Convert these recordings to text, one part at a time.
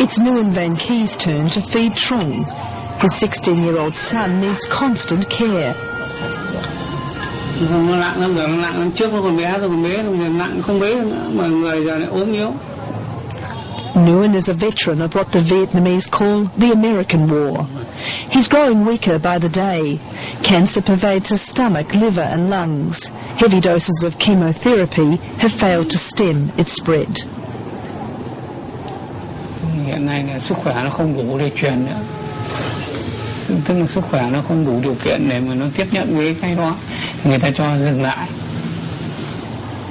It's Nguyen Van Kie's turn to feed Trung. His 16-year-old son needs constant care. Nguyen is a veteran of what the Vietnamese call the American War. He's growing weaker by the day. Cancer pervades his stomach, liver and lungs. Heavy doses of chemotherapy have failed to stem its spread. Hiện nay là sức khỏe nó không đủ để truyền nữa. Tức là sức khỏe nó không đủ điều kiện để mà nó tiếp nhận với cái đó. Người ta cho dừng lại.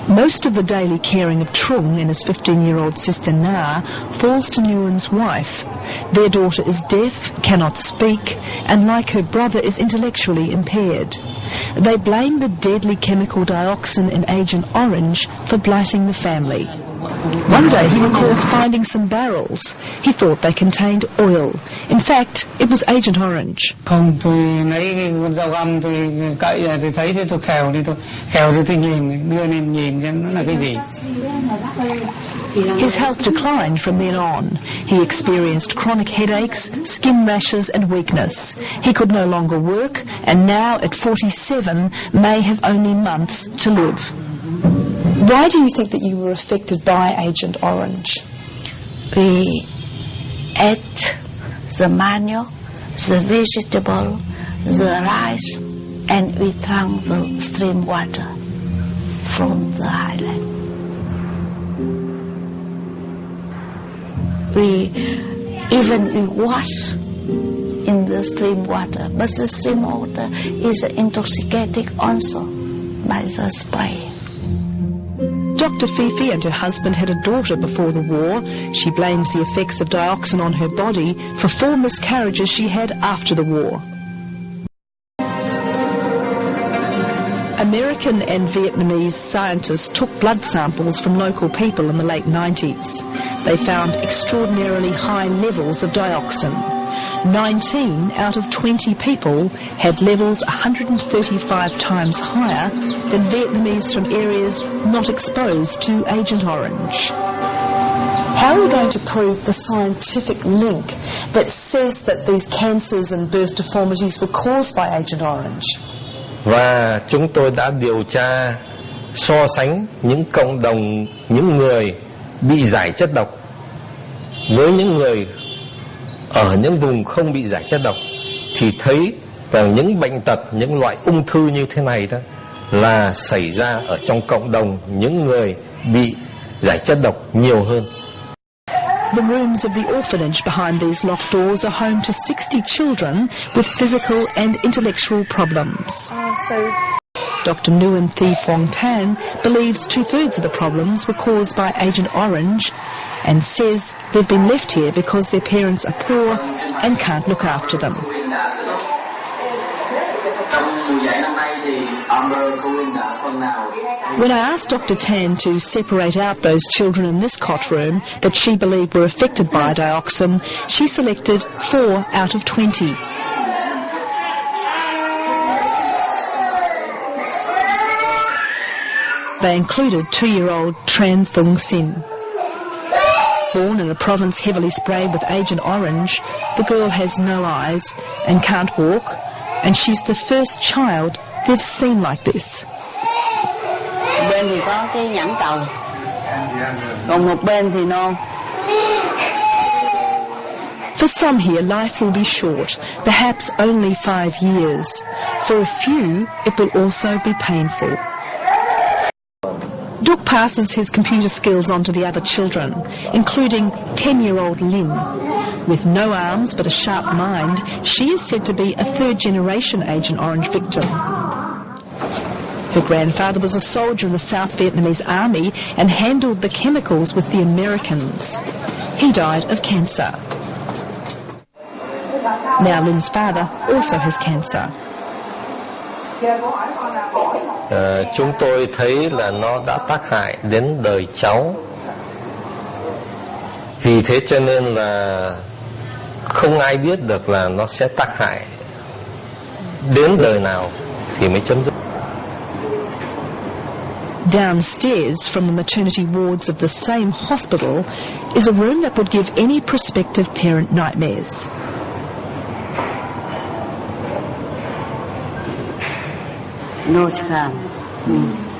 Most of the daily caring of Trung and his 15-year-old sister Na falls to Nguyen's wife. Their daughter is deaf, cannot speak, and like her brother is intellectually impaired. They blame the deadly chemical dioxin in Agent Orange for blighting the family. One day he recalls finding some barrels. He thought they contained oil. In fact, it was Agent Orange. Không, tôi lấy cái con dao găm tôi cậy ra tôi thấy thế tôi khèo đi tôi nhìn đưa lên nhìn xem nó là cái gì. His health declined from then on. He experienced chronic headaches, skin rashes and weakness. He could no longer work and now at 47 may have only months to live. Why do you think that you were affected by Agent Orange? We ate the manure, the vegetable, the rice, and we drank the stream water from the highland. We wash in the stream water, but the stream water is intoxicating also by the spray. Dr. Fifi and her husband had a daughter before the war. She blames the effects of dioxin on her body for 4 miscarriages she had after the war. American and Vietnamese scientists took blood samples from local people in the late 90s. They found extraordinarily high levels of dioxin. 19 out of 20 people had levels 135 times higher than Vietnamese from areas not exposed to Agent Orange. How are we going to prove the scientific link that says that these cancers and birth deformities were caused by Agent Orange? Và chúng tôi đã điều tra so sánh những cộng đồng, những người bị giải chất độc với những người ở những vùng không bị giải chất độc, thì thấy rằng những bệnh tật, những loại ung thư như thế này đó là xảy ra ở trong cộng đồng những người bị giải chất độc nhiều hơn. The rooms of the orphanage behind these locked doors are home to 60 children with physical and intellectual problems. Dr. Nguyen Thi Phong Tan believes 2/3 of the problems were caused by Agent Orange and says they've been left here because their parents are poor and can't look after them. When I asked Dr. Tan to separate out those children in this cot room that she believed were affected by dioxin, she selected 4 out of 20. They included 2-year-old Tran Thung Sin. Born in a province heavily sprayed with Agent Orange, the girl has no eyes and can't walk, and she's the first child they've seen like this. Bên thì có cái nhãn cầu, còn một bên thì non. For some here, life will be short, perhaps only 5 years. For a few, it will also be painful. Duc passes his computer skills on to the other children, including 10-year-old Lin. With no arms but a sharp mind, she is said to be a 3rd-generation Agent Orange victim. Her grandfather was a soldier in the South Vietnamese army and handled the chemicals with the Americans. He died of cancer. Now Lin's father also has cancer. Chúng tôi thấy là nó đã tác hại đến đời cháu. Vì thế cho nên là không ai biết được là nó sẽ tác hại đến đời nào thì mới chấm dứt. Downstairs from the maternity wards of the same hospital, is a room that would give any prospective parent nightmares. No scan.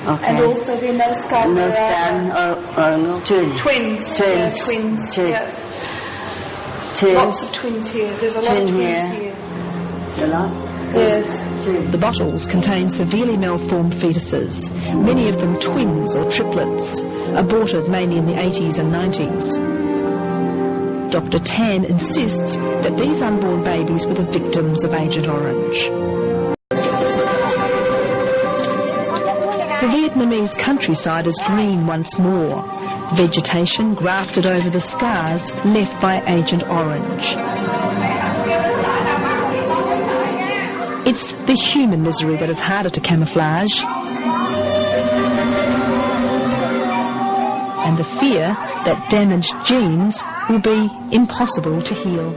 Okay. And also the no scan. No scan or twins. Twins. Twins. Twins. Twins. Yeah. Twins. Lots of twins here. There's a lot of twins here. A lot? Yes. The bottles contain severely malformed fetuses, many of them twins or triplets, aborted mainly in the 80s and 90s. Dr. Tan insists that these unborn babies were the victims of Agent Orange. The Vietnamese countryside is green once more, vegetation grafted over the scars left by Agent Orange. It's the human misery that is harder to camouflage, and the fear that damaged genes will be impossible to heal.